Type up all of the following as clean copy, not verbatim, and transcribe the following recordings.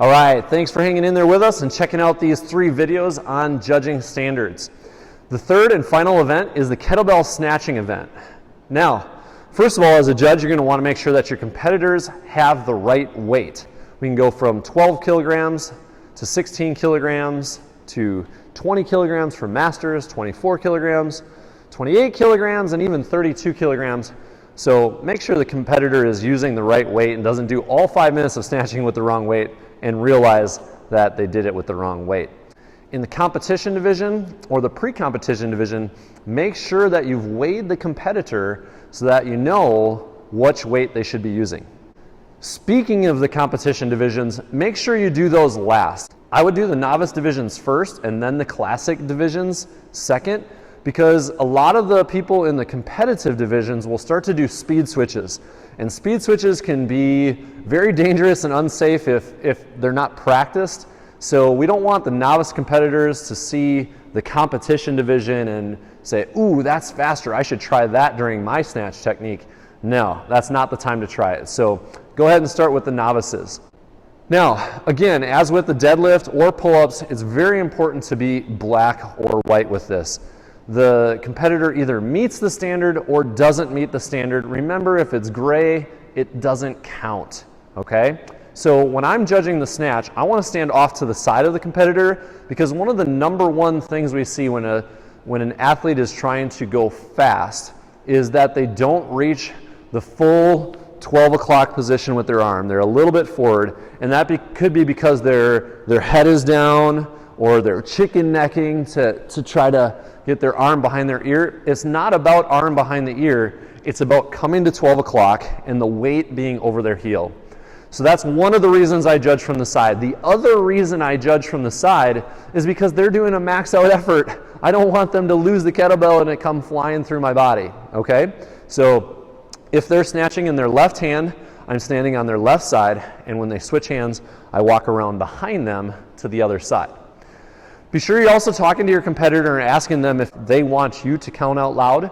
All right, thanks for hanging in there with us and checking out these 3 videos on judging standards. The third and final event is the kettlebell snatching event. Now, first of all, as a judge, you're going to want to make sure that your competitors have the right weight. We can go from 12 kilograms to 16 kilograms to 20 kilograms for masters, 24 kilograms, 28 kilograms, and even 32 kilograms. So make sure the competitor is using the right weight and doesn't do all 5 minutes of snatching with the wrong weight and realize that they did it with the wrong weight. In the competition division or the pre-competition division, make sure that you've weighed the competitor so that you know which weight they should be using. Speaking of the competition divisions, make sure you do those last. I would do the novice divisions first and then the classic divisions second, because a lot of the people in the competitive divisions will start to do speed switches. And speed switches can be very dangerous and unsafe if they're not practiced. So we don't want the novice competitors to see the competition division and say, ooh, that's faster, I should try that during my snatch technique. No, that's not the time to try it. So go ahead and start with the novices. Now, again, as with the deadlift or pull-ups, it's very important to be black or white with this. The competitor either meets the standard or doesn't meet the standard. Remember, if it's gray, it doesn't count, okay? So when I'm judging the snatch, I want to stand off to the side of the competitor, because one of the #1 things we see when an athlete is trying to go fast is that they don't reach the full 12 o'clock position with their arm. They're a little bit forward, and that could be because their head is down or they're chicken necking to try to get their arm behind their ear. It's not about arm behind the ear. It's about coming to 12 o'clock and the weight being over their heel. So that's one of the reasons I judge from the side. The other reason I judge from the side is because they're doing a max out effort. I don't want them to lose the kettlebell and it come flying through my body, okay? So if they're snatching in their left hand, I'm standing on their left side, and when they switch hands, I walk around behind them to the other side. Be sure you're also talking to your competitor and asking them if they want you to count out loud,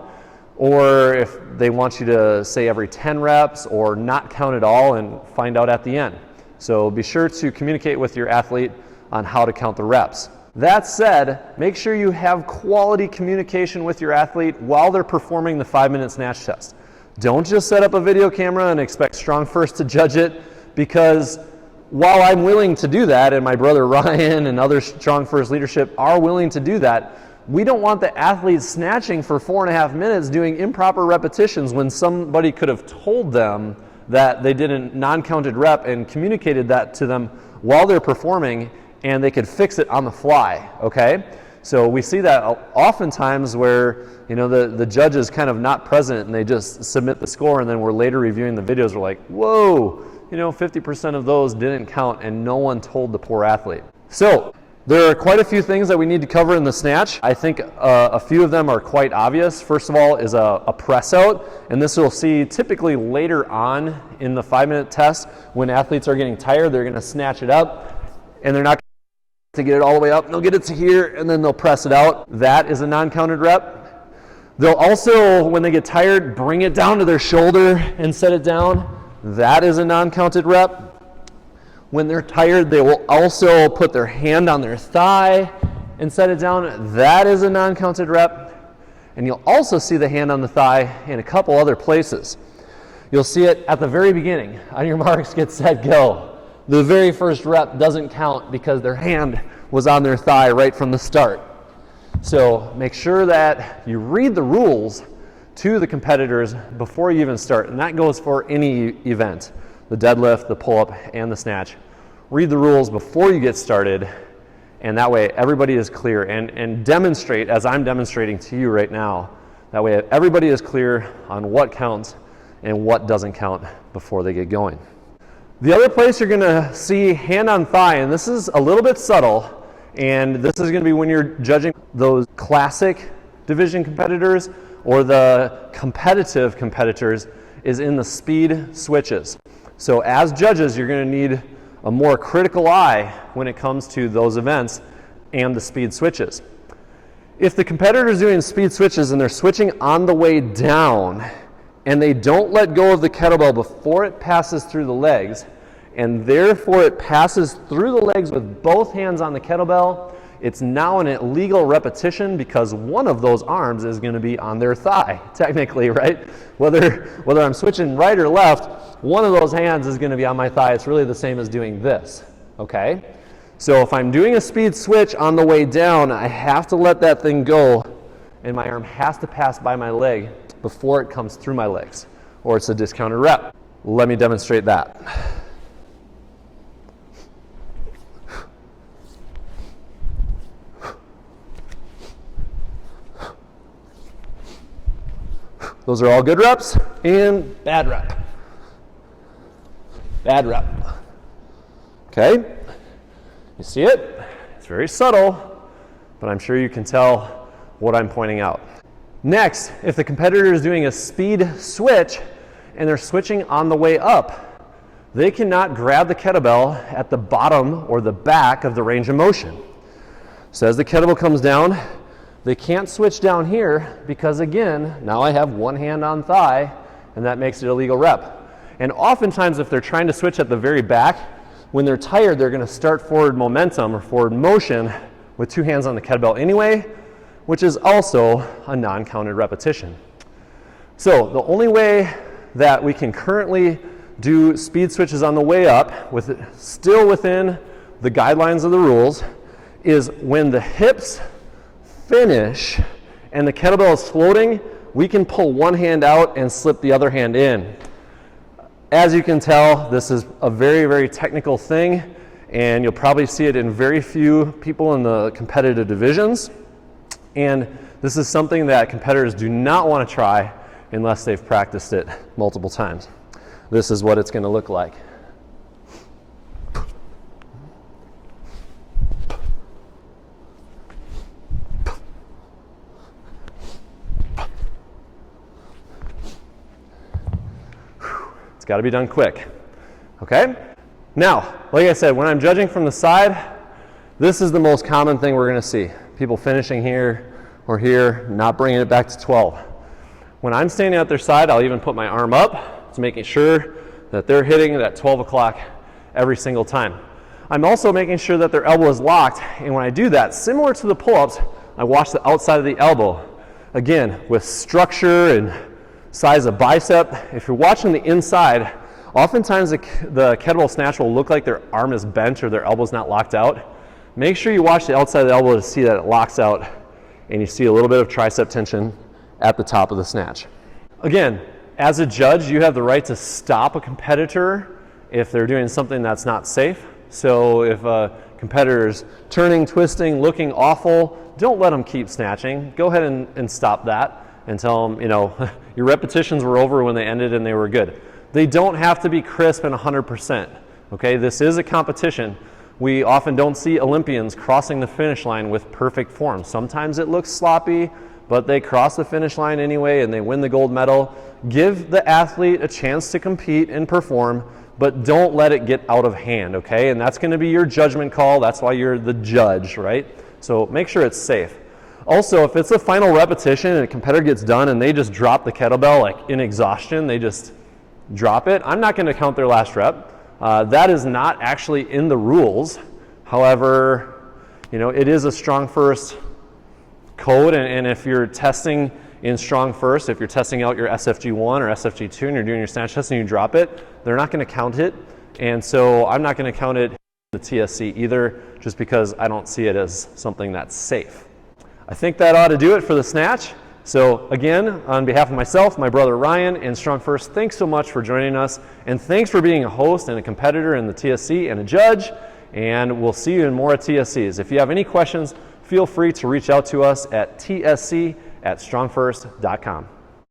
or if they want you to say every 10 reps or not count at all, and find out at the end. So be sure to communicate with your athlete on how to count the reps. That said, make sure you have quality communication with your athlete while they're performing the 5-minute snatch test. Don't just set up a video camera and expect StrongFirst to judge it, because while I'm willing to do that, and my brother Ryan and other StrongFirst leadership are willing to do that, we don't want the athletes snatching for 4.5 minutes doing improper repetitions when somebody could have told them that they did a non-counted rep and communicated that to them while they're performing, and they could fix it on the fly, okay? So we see that oftentimes where, you know, the judge is kind of not present and they just submit the score, and then we're later reviewing the videos, we're like, whoa, you know, 50% of those didn't count and no one told the poor athlete. So there are quite a few things that we need to cover in the snatch. I think a few of them are quite obvious. First of all is a press out, and this we'll see typically later on in the 5-minute test. When athletes are getting tired, they're going to snatch it up, and they're not to get it all the way up. They'll get it to here, and then they'll press it out. That is a non-counted rep. They'll also, when they get tired, bring it down to their shoulder and set it down. That is a non-counted rep. When they're tired, they will also put their hand on their thigh and set it down. That is a non-counted rep. And you'll also see the hand on the thigh in a couple other places. You'll see it at the very beginning. On your marks, get set, go. The very first rep doesn't count because their hand was on their thigh right from the start. So make sure that you read the rules to the competitors before you even start, and that goes for any event, the deadlift, the pull-up, and the snatch. Read the rules before you get started, and that way everybody is clear, and demonstrate as I'm demonstrating to you right now. That way everybody is clear on what counts and what doesn't count before they get going. The other place you're going to see hand on thigh, and this is a little bit subtle, and this is going to be when you're judging those classic division competitors or the competitive competitors, is in the speed switches. So as judges, you're going to need a more critical eye when it comes to those events and the speed switches. If the competitor is doing speed switches and they're switching on the way down and they don't let go of the kettlebell before it passes through the legs, and therefore it passes through the legs with both hands on the kettlebell, it's now an illegal repetition because one of those arms is going to be on their thigh, technically, right? Whether I'm switching right or left, one of those hands is going to be on my thigh. It's really the same as doing this, okay? So if I'm doing a speed switch on the way down, I have to let that thing go, and my arm has to pass by my leg before it comes through my legs, or it's a discounted rep. Let me demonstrate that. Those are all good reps and bad rep. Bad rep. Okay? You see it? It's very subtle, but I'm sure you can tell what I'm pointing out. Next, if the competitor is doing a speed switch and they're switching on the way up, they cannot grab the kettlebell at the bottom or the back of the range of motion. So as the kettlebell comes down, they can't switch down here because, again, now I have one hand on thigh, and that makes it a illegal rep. And oftentimes, if they're trying to switch at the very back, when they're tired, they're going to start forward momentum or forward motion with two hands on the kettlebell anyway, which is also a non-counted repetition. So the only way that we can currently do speed switches on the way up, still within the guidelines of the rules, is when the hips finish and the kettlebell is floating, we can pull one hand out and slip the other hand in. As you can tell, this is a very, very technical thing, and you'll probably see it in very few people in the competitive divisions. And this is something that competitors do not want to try unless they've practiced it multiple times. This is what it's going to look like. Got to be done quick, okay? Now, like I said, when I'm judging from the side, this is the most common thing we're going to see. People finishing here or here, not bringing it back to 12. When I'm standing at their side, I'll even put my arm up to making sure that they're hitting it at 12 o'clock every single time. I'm also making sure that their elbow is locked, and when I do that, similar to the pull-ups, I watch the outside of the elbow. Again, with structure and size of bicep. If you're watching the inside, oftentimes the kettlebell snatch will look like their arm is bent or their elbow's not locked out. Make sure you watch the outside of the elbow to see that it locks out and you see a little bit of tricep tension at the top of the snatch. Again, as a judge, you have the right to stop a competitor if they're doing something that's not safe. So if a competitor is turning, twisting, looking awful, don't let them keep snatching. Go ahead and stop that and tell them, your repetitions were over when they ended and they were good. They don't have to be crisp and 100%. Okay, this is a competition. We often don't see Olympians crossing the finish line with perfect form. Sometimes it looks sloppy, but they cross the finish line anyway and they win the gold medal. Give the athlete a chance to compete and perform, but don't let it get out of hand, okay? And that's going to be your judgment call. That's why you're the judge, right? So make sure it's safe. Also, if it's a final repetition and a competitor gets done and they just drop the kettlebell like in exhaustion, they just drop it, I'm not going to count their last rep. That is not actually in the rules. However, it is a StrongFirst code, and if you're testing in StrongFirst, if you're testing out your SFG1 or SFG2 and you're doing your snatch test and you drop it, they're not going to count it. And so I'm not going to count it in the TSC either, just because I don't see it as something that's safe. I think that ought to do it for the snatch. So again, on behalf of myself, my brother Ryan, and StrongFirst, thanks so much for joining us, and thanks for being a host and a competitor in the TSC and a judge, and we'll see you in more TSCs. If you have any questions, feel free to reach out to us at tsc@strongfirst.com.